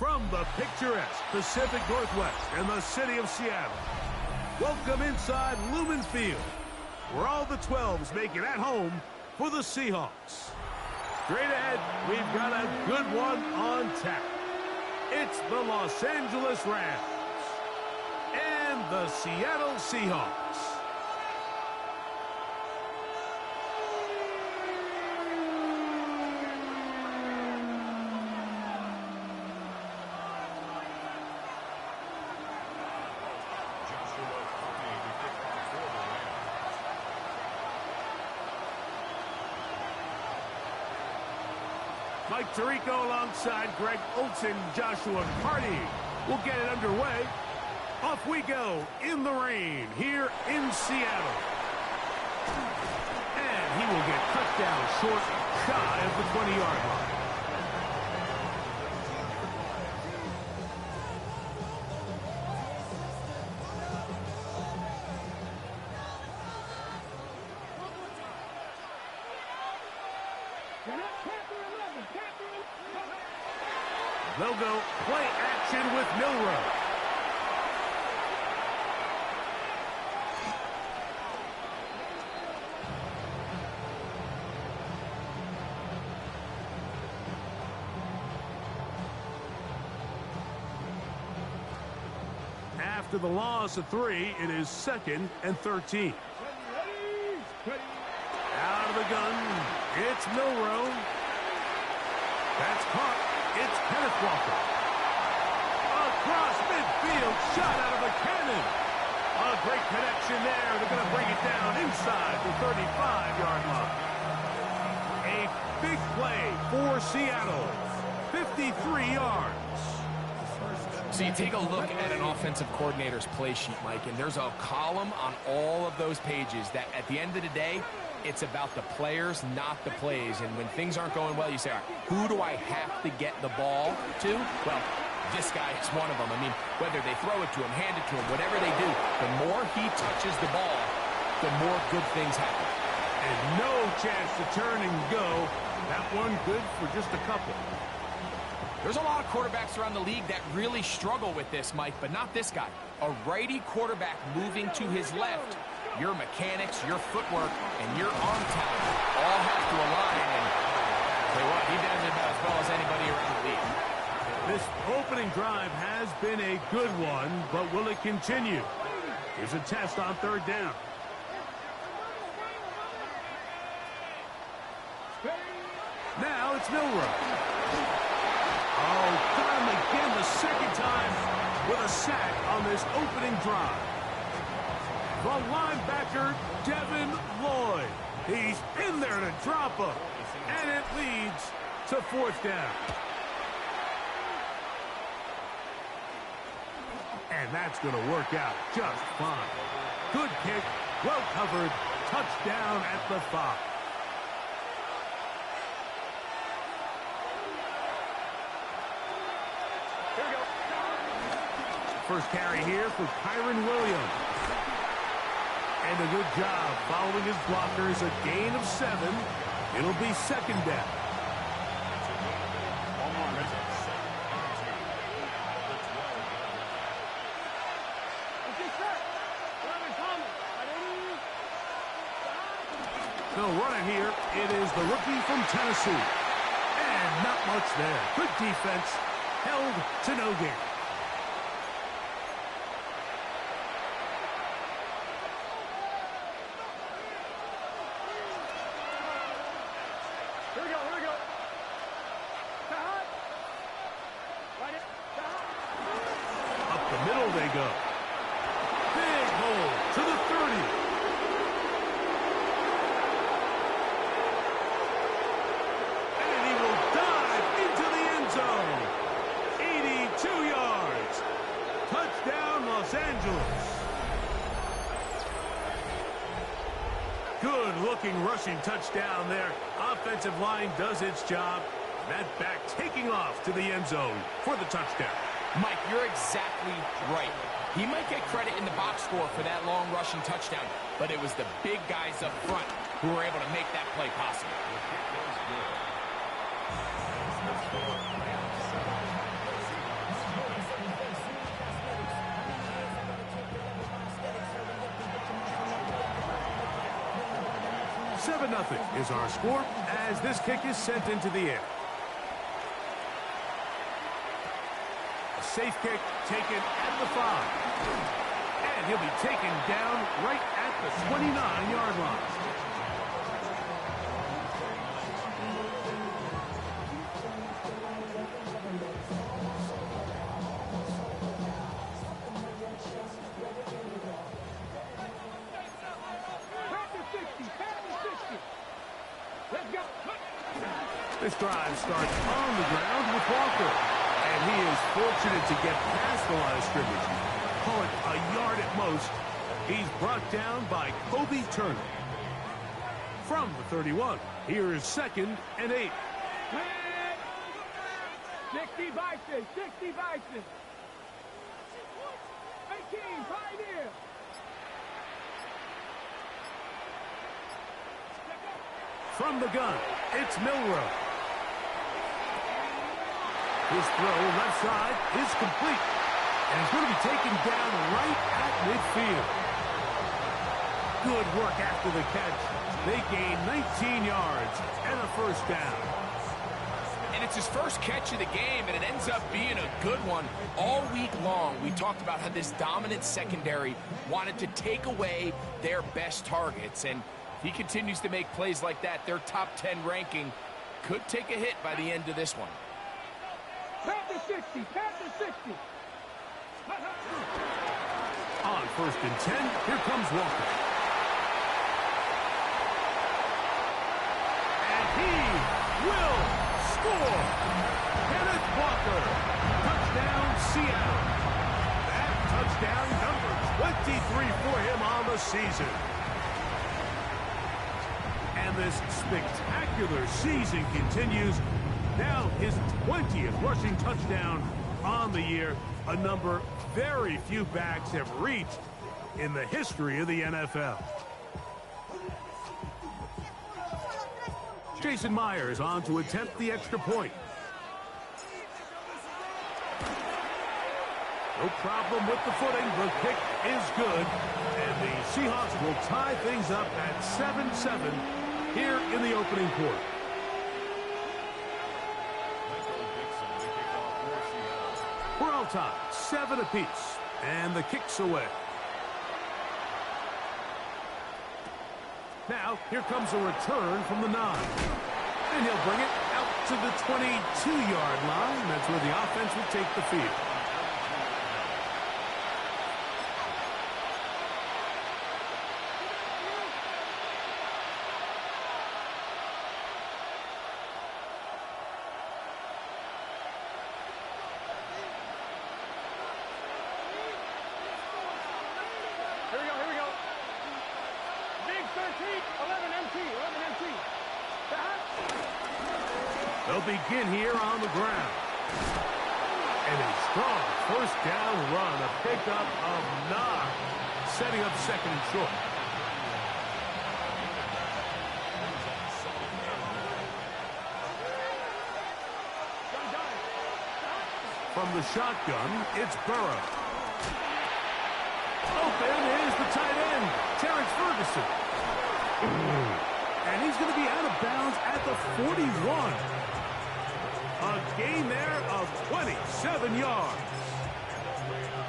From the picturesque Pacific Northwest and the city of Seattle, welcome inside Lumen Field, where all the 12s make it at home for the Seahawks. Straight ahead, we've got a good one on tap. It's the Los Angeles Rams and the Seattle Seahawks. Mike Tirico alongside Greg Olsen, Joshua Carty will get it underway. Off we go in the rain here in Seattle. And he will get cut down short, shy of the 20-yard line. They'll go play action with Milroe. After the loss of 3, it is 2nd and 13. Out of the gun, it's Milroe. That's caught. It's Kenneth Walker. Across midfield, shot out of a cannon. A great connection there. They're going to bring it down inside the 35-yard line. A big play for Seattle. 53 yards. So you take a look at an offensive coordinator's play sheet, Mike, and there's a column on all of those pages that at the end of the day, it's about the players, not the plays. And when things aren't going well, you say, all right, who do I have to get the ball to? Well, this guy is one of them. I mean, whether they throw it to him, hand it to him, whatever they do, the more he touches the ball, the more good things happen. And no chance to turn and go. That one good for just a couple. There's a lot of quarterbacks around the league that really struggle with this, Mike, but not this guy. A righty quarterback moving to his left. Your mechanics, your footwork, and your arm talent all have to align. And tell you what, he does it about as well as anybody around the league. This opening drive has been a good one, but will it continue? Here's a test on 3rd down. Now it's Milroe. Oh, got him again the 2nd time with a sack on this opening drive. The linebacker, Devin Lloyd. He's in there to drop him. And it leads to 4th down. And that's going to work out just fine. Good kick, well covered, touchdown at the 5. Here we go. First carry here for Kyron Williams. And a good job following his blockers, a gain of 7. It'll be 2nd down. They'll run it here. It is the rookie from Tennessee. And not much there. Good defense. Held to no gain. Middle they go. Big hole to the 30. And he will dive into the end zone. 82 yards. Touchdown, Los Angeles. Good-looking rushing touchdown there. Offensive line does its job. That back taking off to the end zone for the touchdown. Mike, you're exactly right. He might get credit in the box score for that long rushing touchdown, but it was the big guys up front who were able to make that play possible. 7-0 is our score as this kick is sent into the air. A safe kick taken at the 5. And he'll be taken down right at the 29-yard line. This drive starts on the ground with Walker. And he is fortunate to get past the line of scrimmage. Call it a yard at most. He's brought down by Kobe Turner. From the 31, here is 2nd and 8. 60 Bison, 60 Bison. 18, Pioneer. From the gun, it's Milrow. His throw left side is complete. And it's going to be taken down right at midfield. Good work after the catch. They gain 19 yards and a first down. And it's his first catch of the game, and it ends up being a good one. All week long, we talked about how this dominant secondary wanted to take away their best targets. And if he continues to make plays like that, their top 10 ranking could take a hit by the end of this one. Panther 60, Panther 60. On 1st and 10, here comes Walker. And he will score. Kenneth Walker. Touchdown, Seattle. That touchdown number 23 for him on the season. And this spectacular season continues. Now his 20th rushing touchdown on the year, a number very few backs have reached in the history of the NFL. Jason Myers on to attempt the extra point. No problem with the footing. The kick is good. And the Seahawks will tie things up at 7-7 here in the opening quarter. We're all tied, 7 apiece, and the kick's away. Now, here comes a return from the 9. And he'll bring it out to the 22-yard line. That's where the offense will take the field. They'll begin here on the ground. And a strong first down run, a pickup of 9, setting up 2nd and short. From the shotgun, it's Burrow. Open is the tight end, Terrence Ferguson. And he's going to be out of bounds at the 41. A gain there of 27 yards.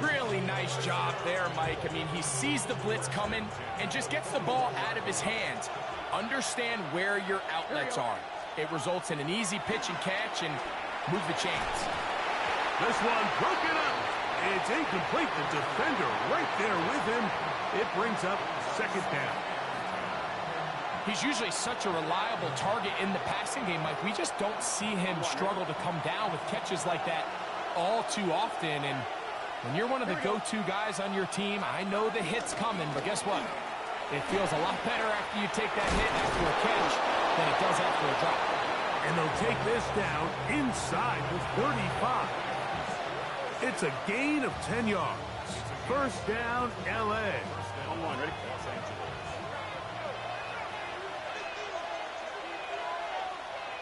Really nice job there, Mike. I mean, he sees the blitz coming and just gets the ball out of his hands. Understand where your outlets are. It results in an easy pitch and catch and move the chains. This one broken up. It's incomplete. The defender right there with him. It brings up 2nd down. He's usually such a reliable target in the passing game, Mike. We just don't see him struggle to come down with catches like that all too often. And when you're one of the go-to guys on your team, I know the hit's coming, but guess what? It feels a lot better after you take that hit after a catch than it does after a drop. And they'll take this down inside the 35. It's a gain of 10 yards. First down, L.A. Ready?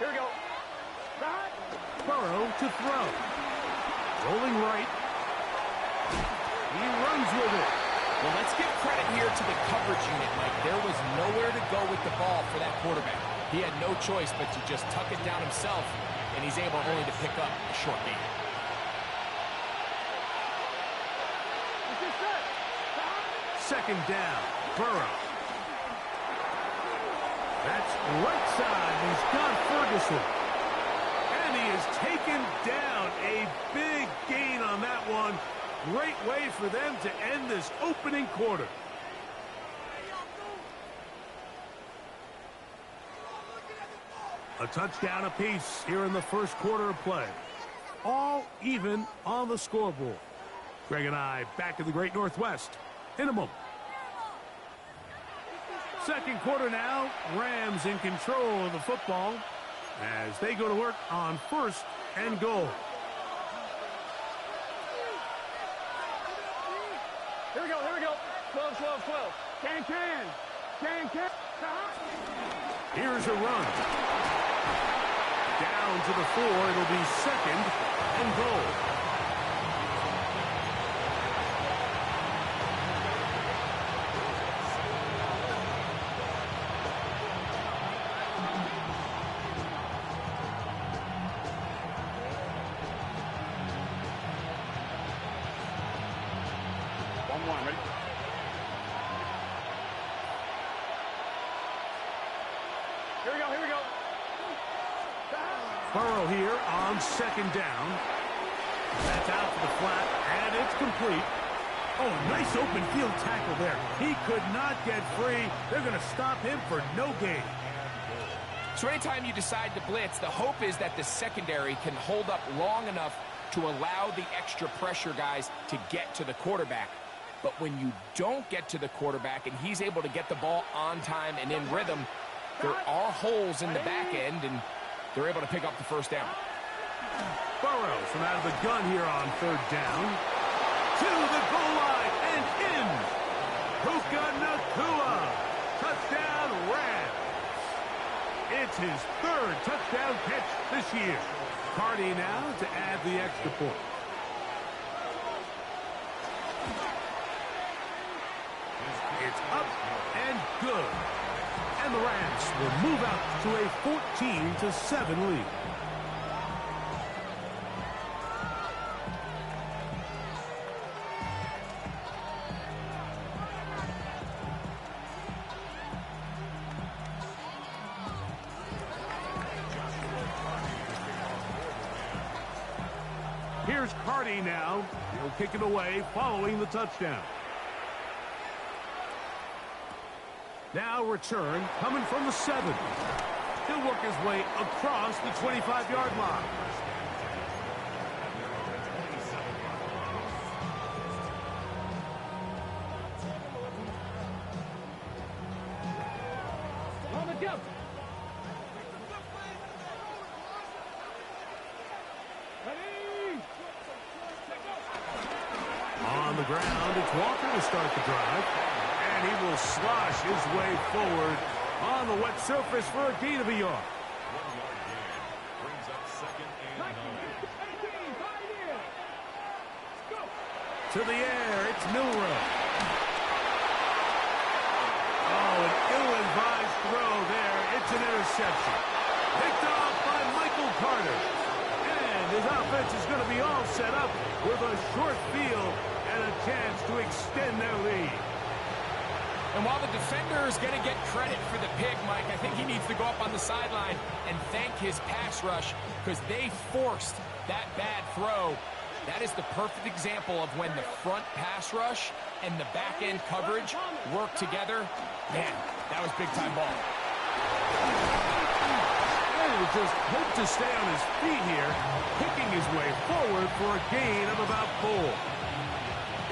Here we go. Burrow to throw. Rolling right. He runs with it. Well, let's give credit here to the coverage unit, Mike. There was nowhere to go with the ball for that quarterback. He had no choice but to just tuck it down himself, and he's able only to pick up a short gain. Second down, Burrow. That's right side. He's got Ferguson. And he is taken down. A big gain on that one. Great way for them to end this opening quarter. A touchdown apiece here in the first quarter of play. All even on the scoreboard. Greg and I back in the Great Northwest in a moment. Second quarter now. Rams in control of the football as they go to work on first and goal. Here we go, here we go. 12, 12, 12. Can. Here's a run. Down to the 4. It'll be second and goal. Ready? Here we go, here we go. Burrow here on second down. That's out to the flat, and it's complete. Oh, nice open field tackle there. He could not get free. They're going to stop him for no gain. So anytime you decide to blitz, the hope is that the secondary can hold up long enough to allow the extra pressure guys to get to the quarterback. But when you don't get to the quarterback and he's able to get the ball on time and in rhythm, there are holes in the back end, and they're able to pick up the first down. Burrows from out of the gun here on third down. To the goal line and in. Puka Nacua. Touchdown Rams. It's his third touchdown catch this year. Cardi now to add the extra point. It's up and good. And the Rams will move out to a 14-7 lead. Here's Cardi now. He'll kick it away following the touchdown. Now return coming from the 7. He'll work his way across the 25-yard line. On the jump. Ready? On the ground, it's Walker to start the drive. And he will slosh his way forward on the wet surface for a gain of a yard. Brings up second and 18, 5 in. Go. To the air, it's Milrow. Oh, an ill-advised throw there. It's an interception. Picked off by Michael Carter. And his offense is going to be all set up with a short field and a chance to extend their lead. And while the defender is going to get credit for the pick, Mike, I think he needs to go up on the sideline and thank his pass rush because they forced that bad throw. That is the perfect example of when the front pass rush and the back end coverage work together. Man, that was big-time ball. And he just hoped to stay on his feet here, picking his way forward for a gain of about 4.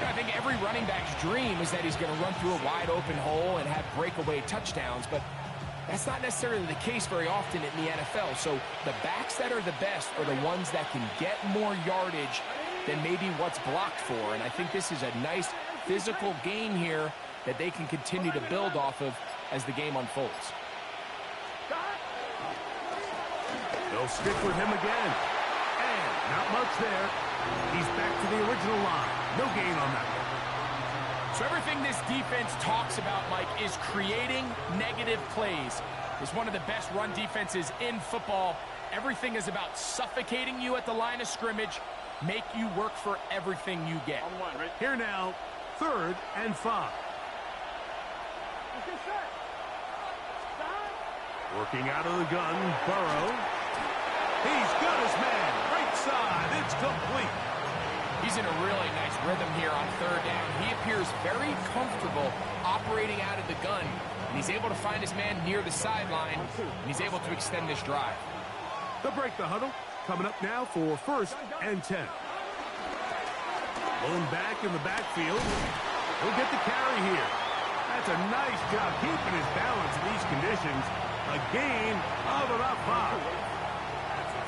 I think every running back's dream is that he's going to run through a wide-open hole and have breakaway touchdowns, but that's not necessarily the case very often in the NFL. So the backs that are the best are the ones that can get more yardage than maybe what's blocked for, and I think this is a nice physical game here that they can continue to build off of as the game unfolds. They'll stick with him again. And not much there. He's back to the original line. No gain on that one. So everything this defense talks about, Mike, is creating negative plays. It's one of the best run defenses in football. Everything is about suffocating you at the line of scrimmage, make you work for everything you get. Here now, 3rd and 5. Working out of the gun, Burrow. He's got his man. Right side. It's complete. He's in a really nice rhythm here on 3rd down. He appears very comfortable operating out of the gun, and he's able to find his man near the sideline, and he's able to extend this drive. They'll break the huddle. Coming up now for 1st and 10. Lone back in the backfield. He'll get the carry here. That's a nice job keeping his balance in these conditions. A gain of about 5.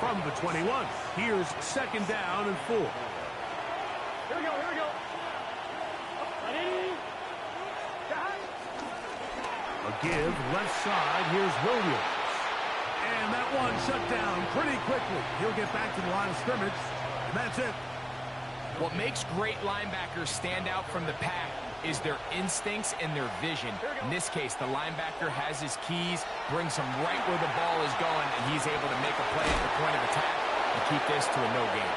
From the 21, here's 2nd down and 4. Here we go, here we go. Ready? A give, left side, here's Williams. And that one shut down pretty quickly. He'll get back to the line of scrimmage, and that's it. What makes great linebackers stand out from the pack is their instincts and their vision. In this case, the linebacker has his keys, brings him right where the ball is going, and he's able to make a play at the point of attack and keep this to a no gain.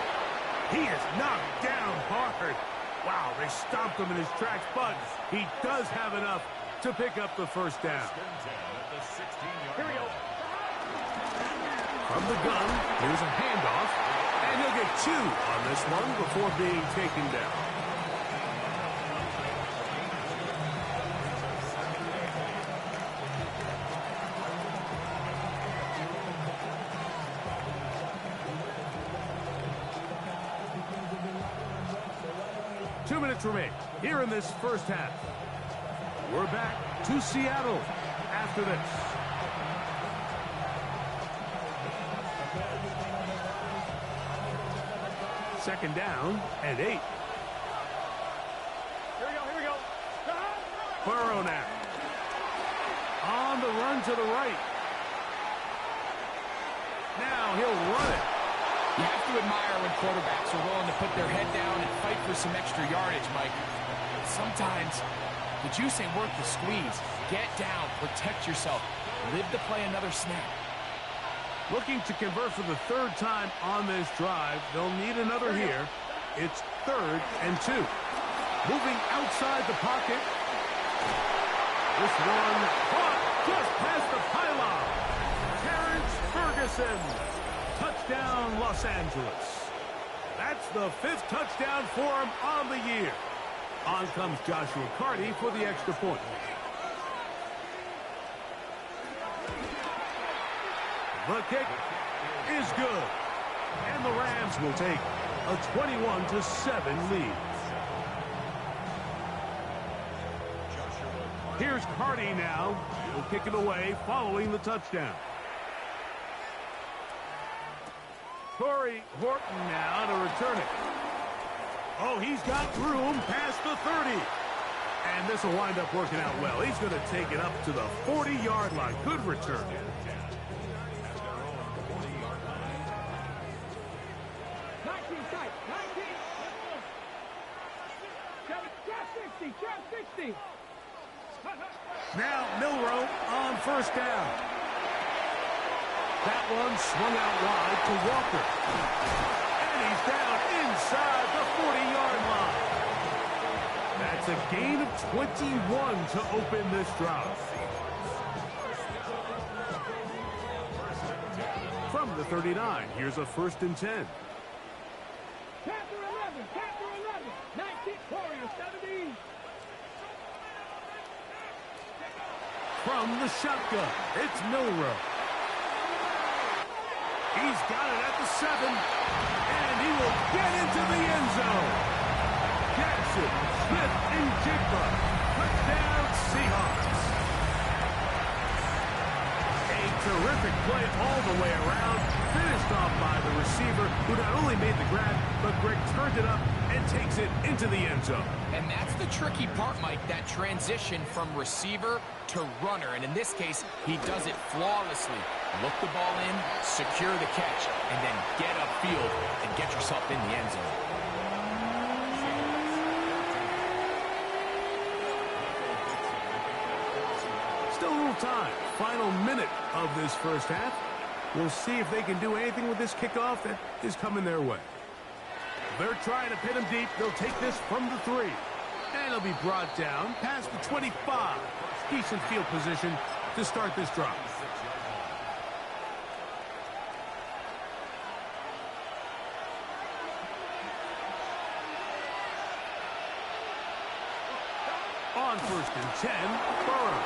He is knocked down hard. Wow, they stomped him in his tracks, but he does have enough to pick up the 1st down. Here we go. From the gun, here's a handoff, and he'll get 2 on this one before being taken down. Two minutes remain here in this 1st half. We're back to Seattle after this. Second down and 8. Here we go, here we go. Burrow now. On the run to the right. Now he'll run it. You have to admire when quarterbacks are willing to put their head down and fight for some extra yardage, Mike. Sometimes the juice ain't worth the squeeze. Get down, protect yourself, live to play another snap. Looking to convert for the 3rd time on this drive. They'll need another here. It's 3rd and 2. Moving outside the pocket. This one caught just past the pylon. Terrence Ferguson. Touchdown, Los Angeles. That's the 5th touchdown for him on the year. On comes Joshua Carty for the extra point. The kick is good. And the Rams will take a 21-7 lead. Here's Carty now. He'll kick it away following the touchdown. Corey Horton now to return it. Oh, he's got room past the 30. And this will wind up working out well. He's going to take it up to the 40-yard line. Good return. 19 tight, 19. Trap 60. Now Milrow on 1st down. That one swung out wide to Walker. And he's down inside the 40-yard line. That's a gain of 21 to open this drive. From the 39, here's a 1st and 10. Chapter 11, 19, Warriors 17. From the shotgun, it's Milrow. He's got it at the 7, and he will get into the end zone. Jackson, Smith, and Jigba. Touchdown, Seahawks. A terrific play all the way around. Finished off by the receiver, who not only made the grab, but Greg turned it up and takes it into the end zone. And that's the tricky part, Mike, that transition from receiver to runner. And in this case, he does it flawlessly. Look the ball in, secure the catch, and then get upfield and get yourself in the end zone. time, final minute of this first half. We'll see if they can do anything with this kickoff that is coming their way. They're trying to pin him deep. They'll take this from the 3. And it'll be brought down past the 25. Decent field position to start this drive. On 1st and 10, Burrow.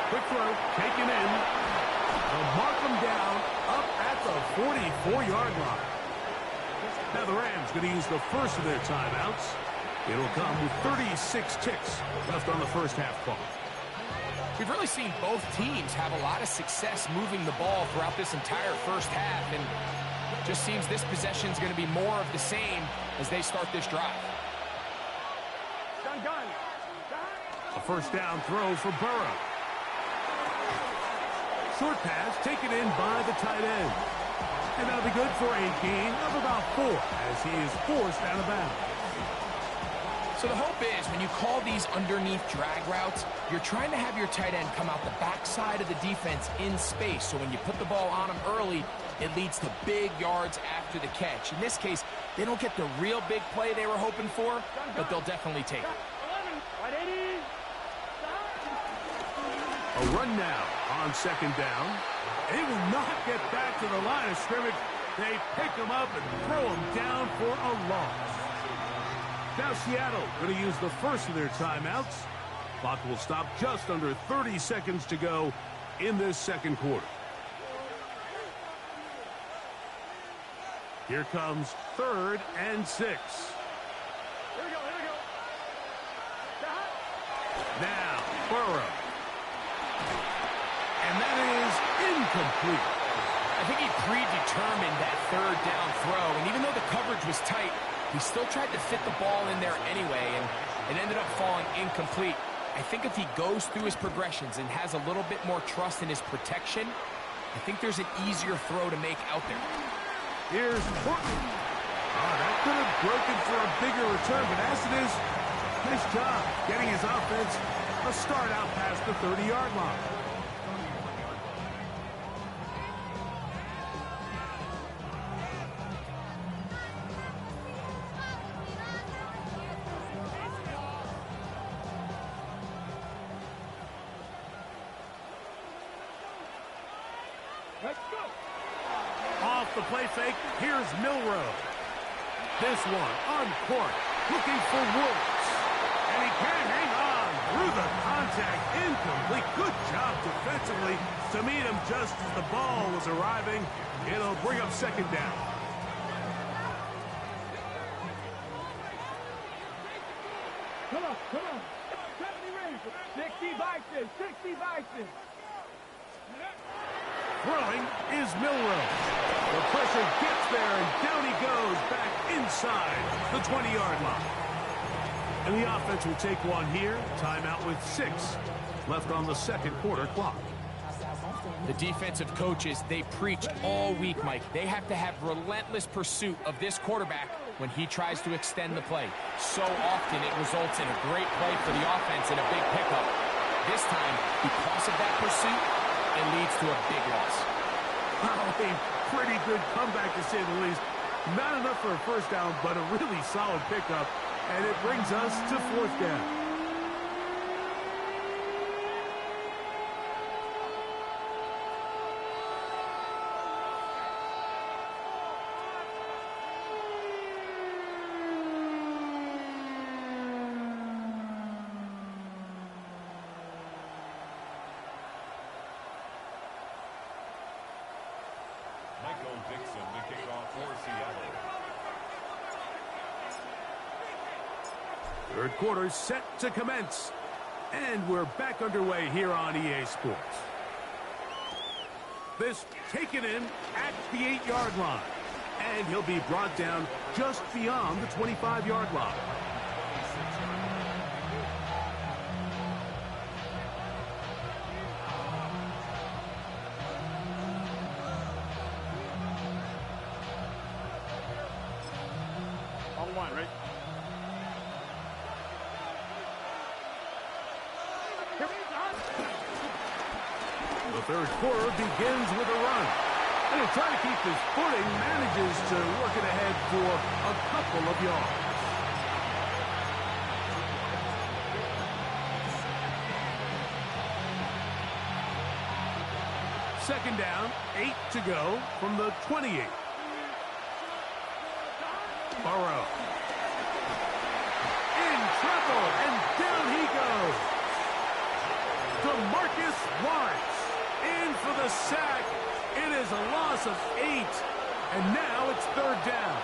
Quick throw, taken in. They'll mark him down up at the 44-yard line. Now the Rams going to use the first of their timeouts. It'll come with 36 ticks left on the first half clock. We've really seen both teams have a lot of success moving the ball throughout this entire first half, and it just seems this possession is going to be more of the same as they start this drive. A first down throw for Burrow. Short pass taken in by the tight end. And that'll be good for a gain of about 4 as he is forced out of bounds. So the hope is when you call these underneath drag routes, you're trying to have your tight end come out the backside of the defense in space. So when you put the ball on him early, it leads to big yards after the catch. In this case, they don't get the real big play they were hoping for, but they'll definitely take it. A run now on 2nd down. They will not get back to the line of scrimmage. They pick him up and throw him down for a loss. Now Seattle going to use the first of their timeouts. Clock will stop just under 30 seconds to go in this second quarter. Here comes 3rd and 6. Here we go. Now Burrow. And that is incomplete. I think he predetermined that 3rd down throw, and even though the coverage was tight, he still tried to fit the ball in there anyway, and it ended up falling incomplete. I think if he goes through his progressions and has a little bit more trust in his protection, I think there's an easier throw to make out there. Here's Portland. Oh, that could have broken for a bigger return, but as it is, nice job getting his offense a start out past the 30-yard line. Let's go. Off the play fake, here's Milrow. This one uncorked, looking for Woods. And he can hang on through the contact, incomplete. Good job defensively to meet him just as the ball was arriving. It'll bring up 2nd down. Come on. 60 Bison. Throwing is Milrow. The pressure gets there, and down he goes back inside the 20-yard line. And the offense will take one here. Timeout with 6 left on the second quarter clock. The defensive coaches, they preach all week, Mike. They have to have relentless pursuit of this quarterback when he tries to extend the play. So often it results in a great play for the offense and a big pickup. This time, because of that pursuit, it leads to a big loss. Oh, a pretty good comeback, to say the least. Not enough for a first down, but a really solid pickup. And it brings us to 4th down. To kick off for Seattle. 3rd quarter set to commence. And we're back underway here on EA Sports. This taken in at the 8-yard line. And he'll be brought down just beyond the 25-yard line. On 1, right? Here we go. The third quarter begins with a run. And he'll try to keep his footing, manages to work it ahead for a couple of yards. Second down, 8 to go from the 28. Burrow. In trouble, and down he goes. DeMarcus Lawrence in for the sack. It is a loss of 8, and now it's third down.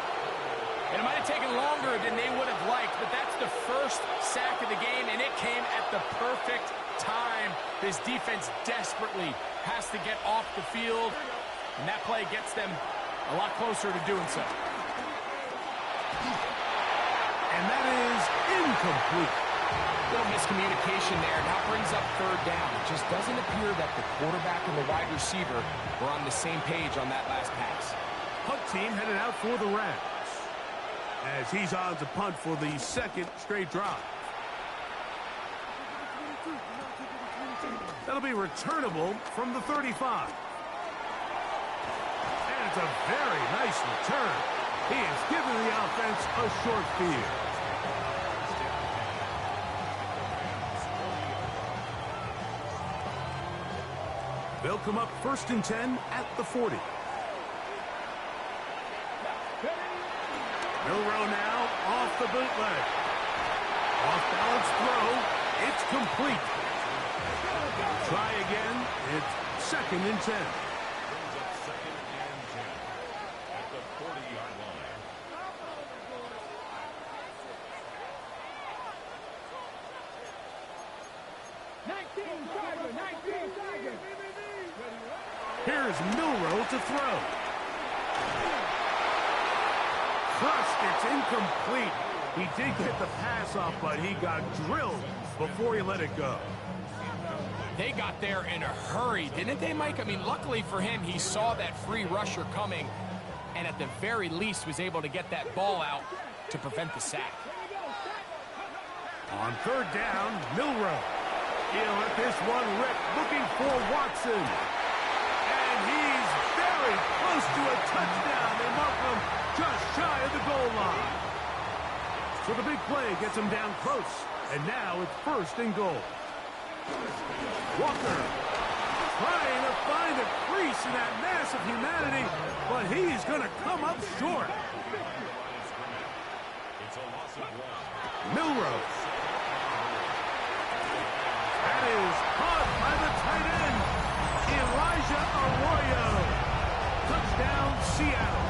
And it might have taken longer than they would have liked, but that's the first sack of the game, and it came at the perfect time. This defense desperately has to get off the field, and that play gets them a lot closer to doing so. And that is incomplete. Little miscommunication there. Now brings up third down. It just doesn't appear that the quarterback and the wide receiver were on the same page on that last pass. Punt team headed out for the Rams as he's on to punt for the second straight drive. That'll be returnable from the 35. And it's a very nice return. He has given the offense a short field. They'll come up 1st and 10 at the 40. Milrow now off the bootleg. Off-balance throw. It's complete. Try again. It's 2nd and 10. Second and 10 at the 40-yard line. Here's Milrow to throw. Crushed. It's incomplete. He did get the pass off, but he got drilled before he let it go. They got there in a hurry, didn't they, Mike? I mean, luckily for him, he saw that free rusher coming, and at the very least was able to get that ball out to prevent the sack. On third down, Milrow. He'll let this one rip, looking for Watson. And he's very close to a touchdown. They mark him just shy of the goal line. So the big play gets him down close. And now it's 1st and goal. Walker trying to find a crease in that mass of humanity, but he's going to come up short. It's a loss of 1. Milrow. That is caught by the tight end, Elijah Arroyo. Touchdown, Seattle.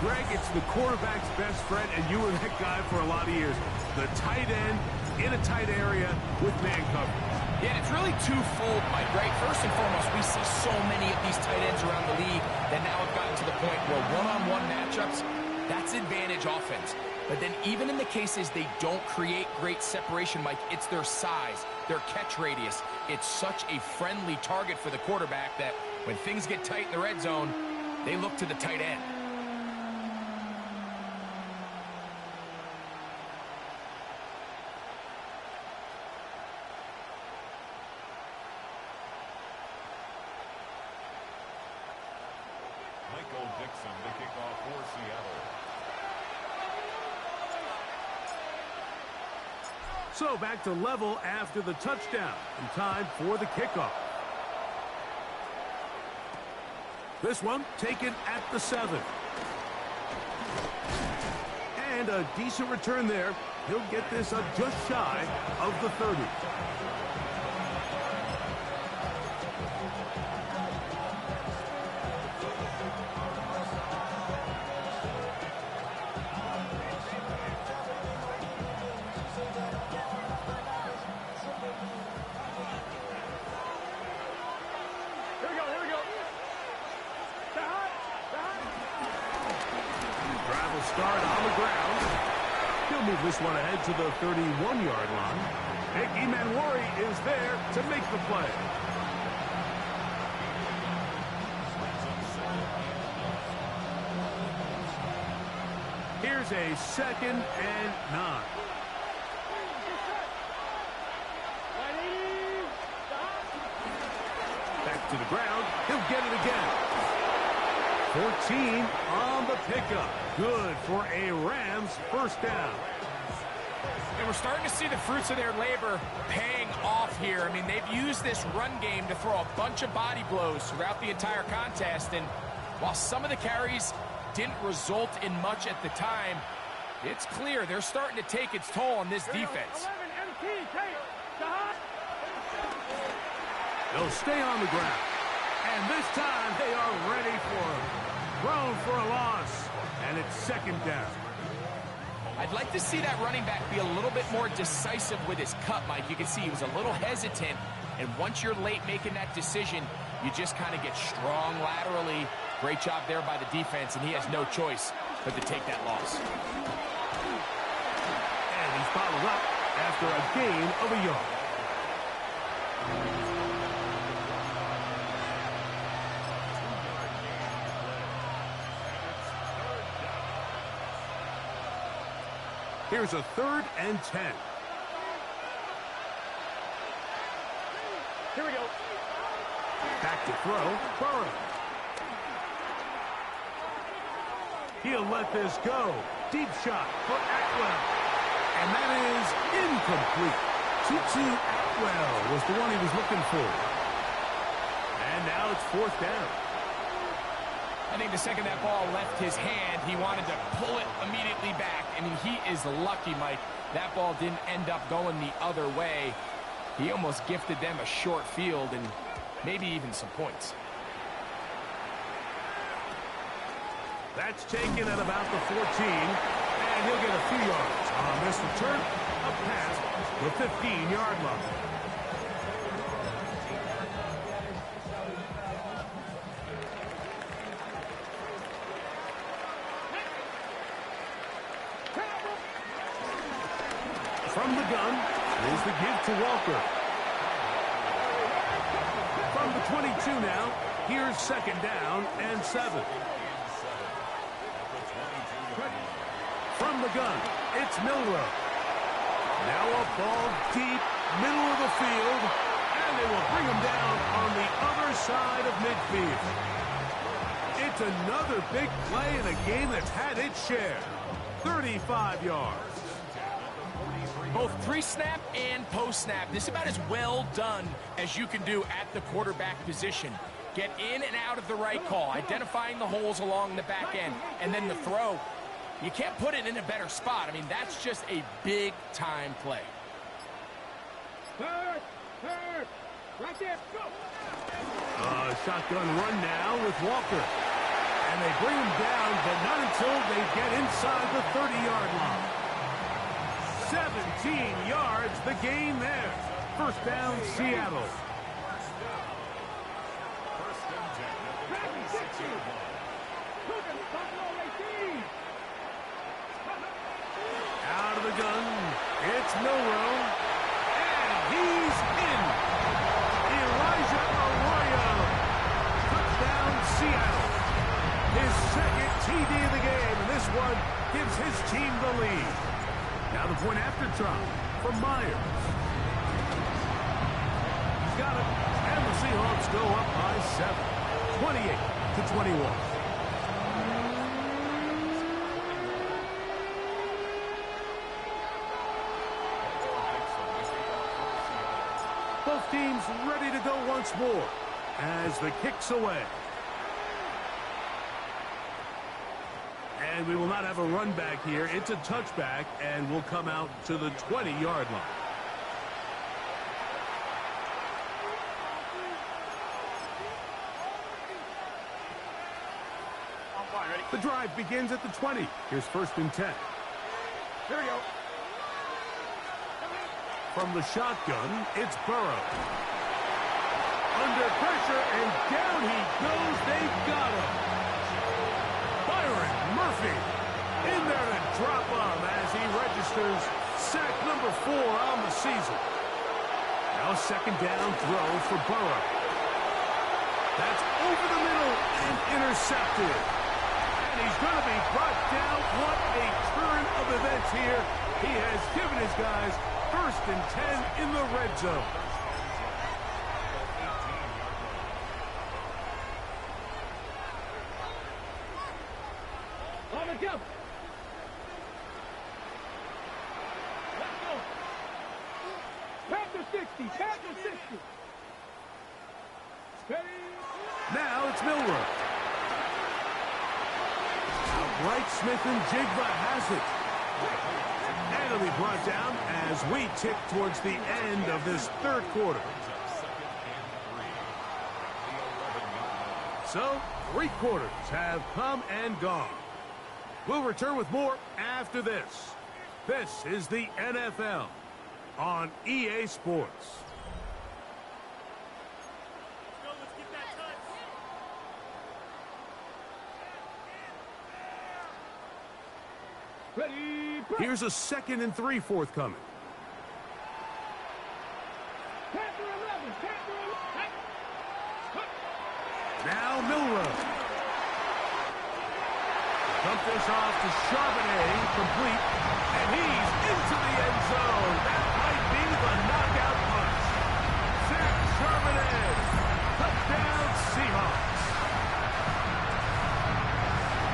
Greg, it's the quarterback's best friend, and you were that guy for a lot of years. The tight end in a tight area with man coverage. Yeah, it's really twofold, Mike, right? First and foremost, we see so many of these tight ends around the league that now have gotten to the point where one-on-one matchups, that's advantage offense. But then even in the cases they don't create great separation, Mike, it's their size, their catch radius. It's such a friendly target for the quarterback that when things get tight in the red zone, they look to the tight end. The kickoff for Seattle. So back to level after the touchdown, and time for the kickoff. This one taken at the 7. And a decent return there. He'll get this up just shy of the 30. Start on the ground. He'll move this one ahead to the 31-yard line. Mickey Manwari is there to make the play. Here's a 2nd and 9. to the ground. He'll get it again. 14 on the pickup. Good for a Rams first down. And we're starting to see the fruits of their labor paying off here. I mean, they've used this run game to throw a bunch of body blows throughout the entire contest. And while some of the carries didn't result in much at the time, it's clear they're starting to take its toll on this defense. They'll stay on the ground. And this time they are ready for him. Thrown for a loss. And it's second down. I'd like to see that running back be a little bit more decisive with his cut, Mike. You can see he was a little hesitant, and once you're late making that decision, you just kind of get strong laterally. Great job there by the defense, and he has no choice but to take that loss. And he's followed up after a gain of a yard. Here's a 3rd and 10. Here we go. Back to throw. Burrow. He'll let this go. Deep shot for Atwell. And that is incomplete. Tutu Atwell was the one he was looking for. And now it's 4th down. I think the second that ball left his hand, he wanted to pull it immediately back. I mean, he is lucky, Mike. That ball didn't end up going the other way. He almost gifted them a short field and maybe even some points. That's taken at about the 14, and he'll get a few yards. On this return, a pass, the 15-yard line. From the gun, here's the give to Walker. From the 22 now, here's 2nd down and 7. From the gun, it's Milrow. Now a ball deep, middle of the field, and they will bring him down on the other side of midfield. It's another big play in a game that's had its share. 35 yards. Both pre-snap and post-snap. This is about as well done as you can do at the quarterback position. Get in and out of the right call, identifying the holes along the back end, and then the throw. You can't put it in a better spot. I mean, that's just a big-time play. Third. Right there. Go. Shotgun run now with Walker. And they bring him down, but not until they get inside the 30-yard line. 17 yards, the gain there. First down, Seattle. Out of the gun, it's Milrow, and he's in. Elijah Arroyo, touchdown Seattle. His 2nd TD of the game, and this one gives his team the lead. Now the point after try from Myers. He's got it, and the Seahawks go up by 7, 28-21. Both teams ready to go once more as the kick's away. And we will not have a run back here. It's a touchback, and we'll come out to the 20-yard line. The drive begins at the 20. Here's 1st and 10. Here we go. From the shotgun, it's Burrow. Under pressure, and down he goes. They've got him. Byron Murphy in there to drop him as he registers sack number 4 on the season. Now 2nd down throw for Burrow. That's over the middle and intercepted. And he's going to be brought down. What a turn of events here. He has given his guys 1st and 10 in the red zone. Let's go. Panther 60. Panther 60. Steady. Now it's Milroe. Bright Smith and Jigba has it. And it'll be brought down as we tick towards the end of this third quarter. So, 3 quarters have come and gone. We'll return with more after this. This is the NFL on EA Sports. Ready. Here's a 2nd and 3 forthcoming. Panther 11. Panther 11. Now Milroe. Dump this off to Charbonnet, complete, and he's into the end zone. That might be the knockout punch. Zach Charbonnet, touchdown Seahawks.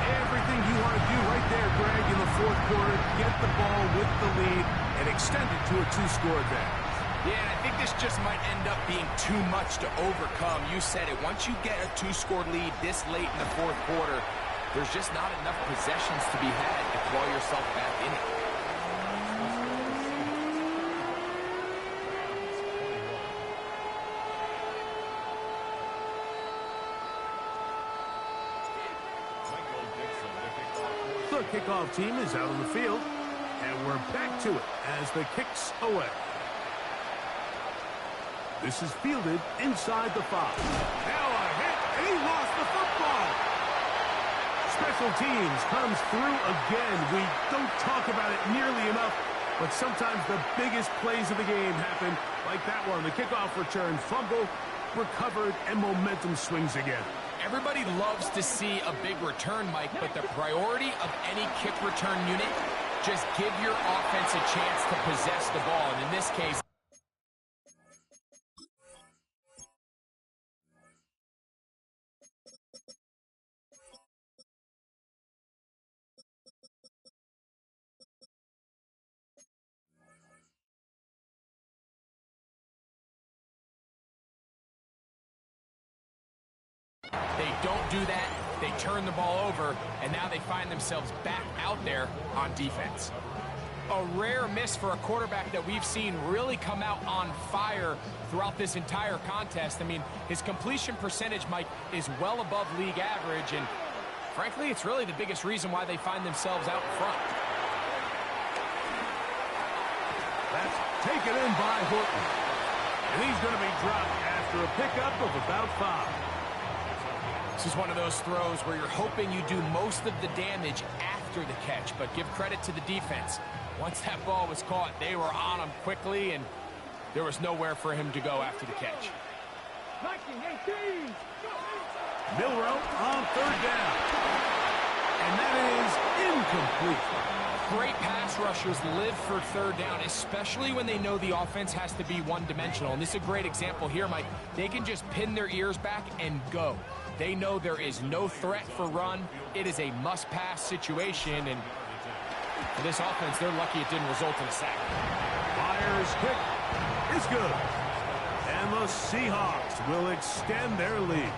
Everything you want to do right there, Greg, in the fourth quarter, get the ball with the lead and extend it to a 2-score advantage. Yeah, I think this just might end up being too much to overcome. You said it. Once you get a 2-score lead this late in the fourth quarter, there's just not enough possessions to be had to claw yourself back in it. The kickoff team is out on the field, and we're back to it as the kick's away. This is fielded inside the 5. Now a hit, and he lost the football. Special teams comes through again. We don't talk about it nearly enough, but sometimes the biggest plays of the game happen like that one. The kickoff return, fumble, recovered, and momentum swings again. Everybody loves to see a big return, Mike, but the priority of any kick return unit, just give your offense a chance to possess the ball. And in this case, they don't do that. They turn the ball over, and now they find themselves back out there on defense. A rare miss for a quarterback that we've seen really come out on fire throughout this entire contest. I mean, his completion percentage, Mike, is well above league average, and frankly, it's really the biggest reason why they find themselves out in front. That's taken in by Horton. And he's going to be dropped after a pickup of about 5. This is one of those throws where you're hoping you do most of the damage after the catch, but give credit to the defense. Once that ball was caught, they were on him quickly, and there was nowhere for him to go after the catch. 19-18. Milroe on 3rd down. And that is incomplete. Great pass rushers live for 3rd down, especially when they know the offense has to be one-dimensional. And this is a great example here, Mike. They can just pin their ears back and go. They know there is no threat for run. It is a must-pass situation, and for this offense, they're lucky it didn't result in a sack. Myers' kick is good. And the Seahawks will extend their lead.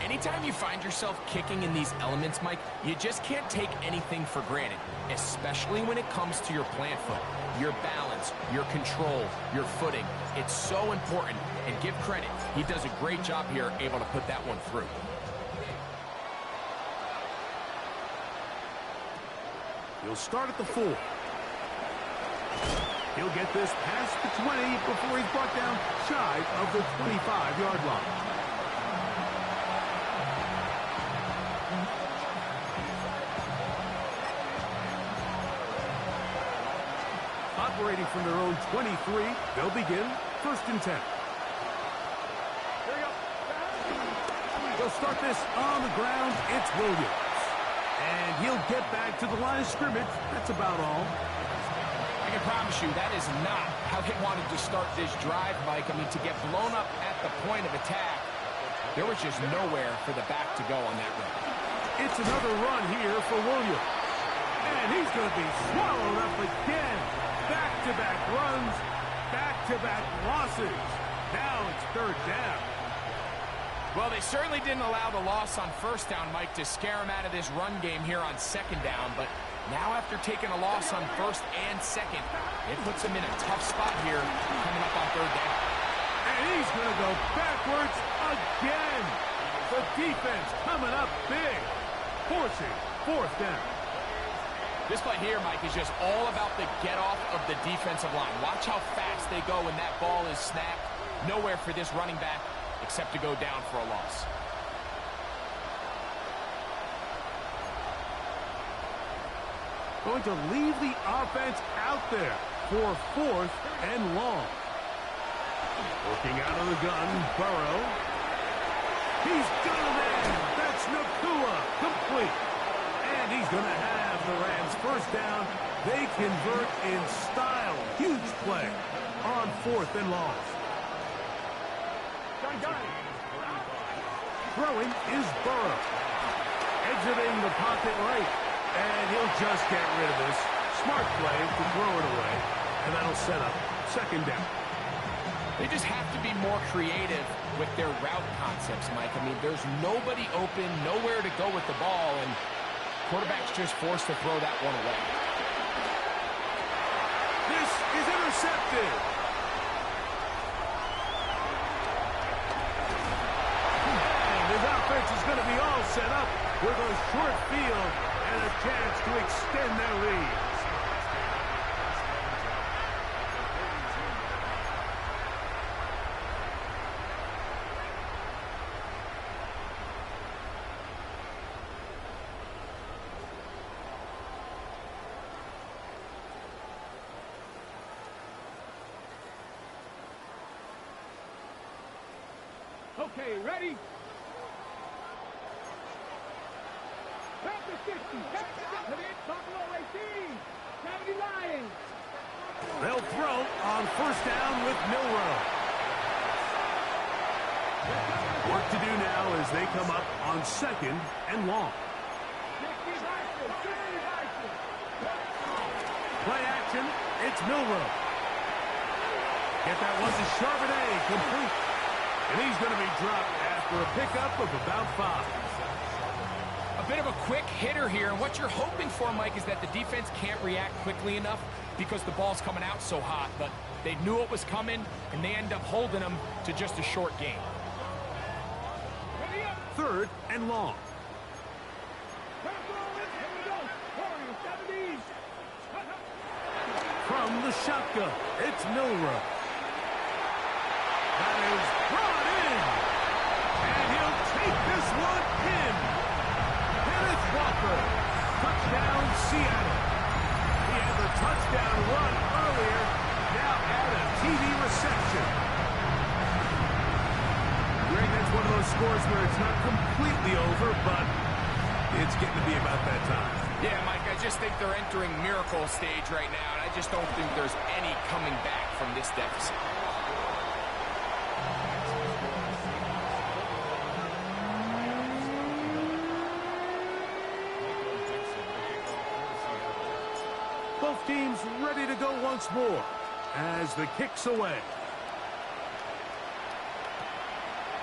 Anytime you find yourself kicking in these elements, Mike, you just can't take anything for granted, especially when it comes to your plant foot, your balance, your control, your footing. It's so important, and give credit. He does a great job here able to put that one through. He'll start at the 4. He'll get this past the 20 before he's brought down shy of the 25-yard line. Operating from their own 23, they'll begin 1st and 10. Here we go. They'll start this on the ground. It's Williams. And he'll get back to the line of scrimmage. That's about all. I can promise you that is not how they wanted to start this drive, Mike. I mean, to get blown up at the point of attack, there was just nowhere for the back to go on that run. It's another run here for Williams. And he's going to be swallowed up again. Back-to-back runs, back-to-back losses. Now it's third down. Well, they certainly didn't allow the loss on first down, Mike, to scare him out of this run game here on second down. But now after taking a loss on first and second, it puts him in a tough spot here coming up on third down. And he's going to go backwards again. The defense coming up big, forcing fourth down. This play here, Mike, is just all about the get-off of the defensive line. Watch how fast they go when that ball is snapped. Nowhere for this running back except to go down for a loss. Going to leave the offense out there for fourth and long. Working out of the gun, Burrow. He's got a man. That's Nakua, complete. And he's going to have the Rams first down. They convert in style. Huge play on fourth and long. Throwing is Burrow. Exiting the pocket right. And he'll just get rid of this. Smart play to throw it away. And that'll set up second down. They just have to be more creative with their route concepts, Mike. I mean, there's nobody open, nowhere to go with the ball, and quarterback's just forced to throw that one away. This is intercepted. And his offense is going to be all set up with a short field and a chance to extend their lead. Okay, ready? Back to 60. Back to it. Buffalo 18. 70 Lions. They'll throw on first down with Milrow. Work to do now as they come up on second and long. Play action. It's Milrow. Get that one to Charbonnet, complete. And he's going to be dropped after a pickup of about 5. A bit of a quick hitter here, and what you're hoping for, Mike, is that the defense can't react quickly enough because the ball's coming out so hot, but they knew it was coming, and they end up holding them to just a short game. Third and long. From the shotgun, it's Milrow. That is brought in. And he'll take this one in. Kenneth Walker. Touchdown, Seattle. He had the touchdown run earlier. Now add a TV reception. Greg, that's one of those scores where it's not completely over, but it's getting to be about that time. Yeah, Mike, I just think they're entering miracle stage right now, and I just don't think there's any coming back from this deficit. Both teams ready to go once more as the kick's away.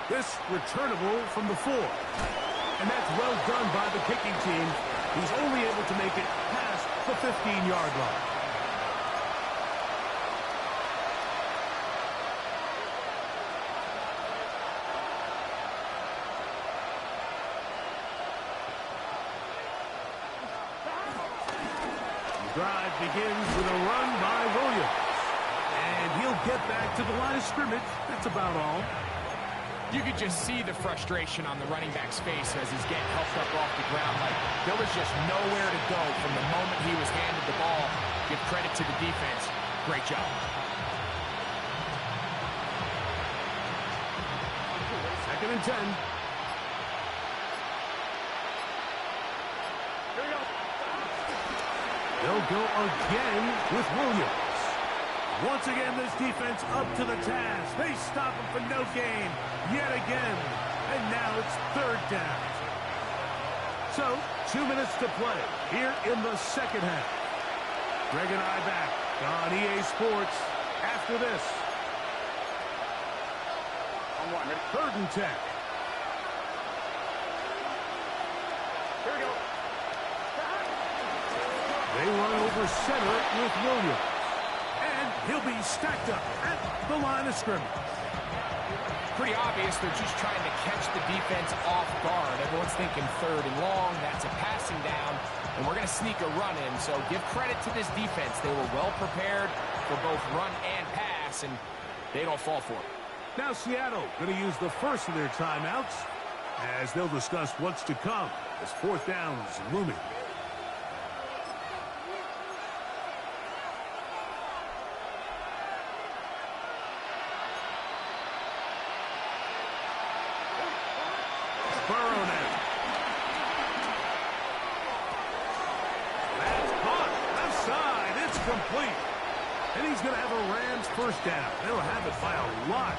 This returnable from the 4. And that's well done by the kicking team. He's only able to make it past the 15-yard line. The drive begins with a run by Williams. And he'll get back to the line of scrimmage. That's about all. You could just see the frustration on the running back's face as he's getting helped up off the ground. Like, there was just nowhere to go from the moment he was handed the ball. Give credit to the defense. Great job. Second and 10. Here we go. They'll go again with Williams. Once again, this defense up to the task. They stop him for no gain yet again. And now it's third down. So, 2 minutes to play here in the second half. Greg and I back on EA Sports after this. Third and 10. Here we go. They run over center with Williams. And he'll be stacked up at the line of scrimmage. Pretty obvious they're just trying to catch the defense off guard. Everyone's thinking third and long. That's a passing down. And we're going to sneak a run in. So give credit to this defense. They were well prepared for both run and pass, and they don't fall for it. Now Seattle going to use the first of their timeouts as they'll discuss what's to come as fourth downs looming. Burrow now. That's caught. Left side. It's complete. And he's going to have a Rams first down. They'll have it by a lot.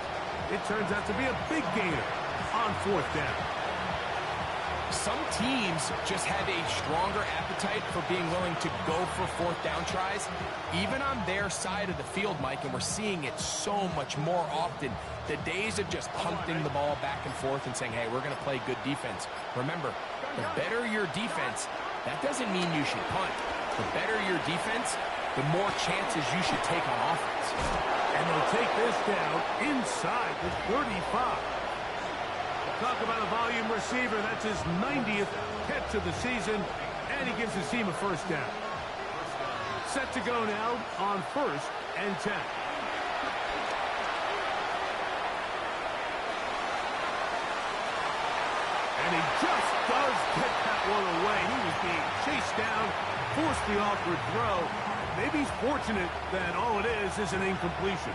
It turns out to be a big gainer on fourth down. Some teams just have a stronger appetite for being willing to go for fourth down tries, even on their side of the field, Mike, and we're seeing it so much more often. The days of just punting the ball back and forth and saying, hey, we're going to play good defense. Remember, the better your defense, that doesn't mean you should punt. The better your defense, the more chances you should take on offense. And they'll take this down inside the 35. Talk about a volume receiver. That's his 90th catch of the season, and he gives his team a first down. Set to go now on first and 10. And he just does get that one away. He was being chased down, forced the awkward throw. Maybe he's fortunate that all it is an incompletion.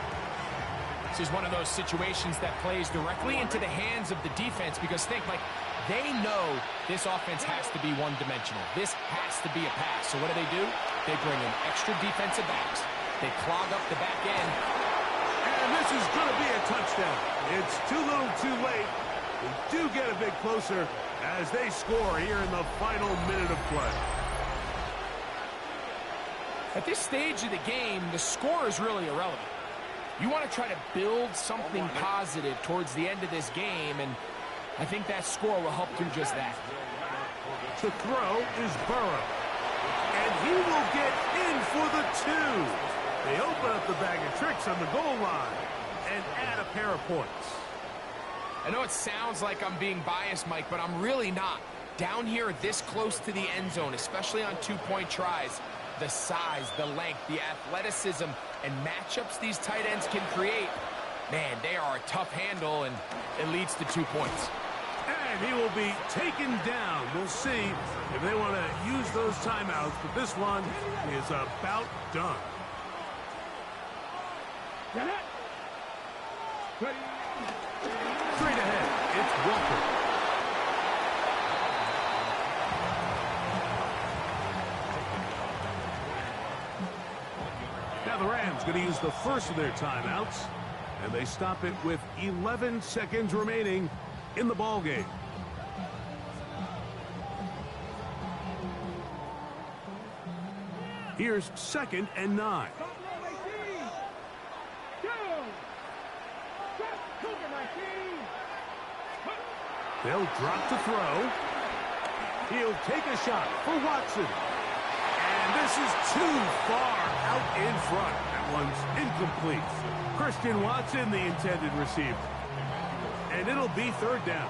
This is one of those situations that plays directly into the hands of the defense because think, like, they know this offense has to be one-dimensional. This has to be a pass. So what do? They bring in extra defensive backs. They clog up the back end. And this is going to be a touchdown. It's too little too late. They do get a bit closer as they score here in the final minute of play. At this stage of the game, the score is really irrelevant. You want to try to build something positive towards the end of this game, and I think that score will help do just that. The throw is Burrow. And he will get in for the 2. They open up the bag of tricks on the goal line and add a pair of points. I know it sounds like I'm being biased, Mike, but I'm really not. Down here this close to the end zone, especially on two-point tries, the size, the length, the athleticism, and matchups these tight ends can create, man, they are a tough handle, and it leads to 2 points. And he will be taken down. We'll see if they want to use those timeouts, but this one is about done. Straight ahead, it's Walker. Now the Rams going to use the first of their timeouts, and they stop it with 11 seconds remaining in the ball game. Here's 2nd and 9. They'll drop to throw. He'll take a shot for Watson. And this is too far out in front. That one's incomplete. Christian Watson, the intended receiver. And it'll be 3rd down.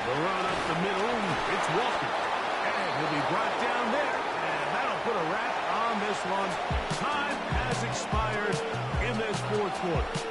The run up the middle. It's Walker. And he'll be brought down there. And that'll put a wrap on this one. Time has expired in this 4th quarter.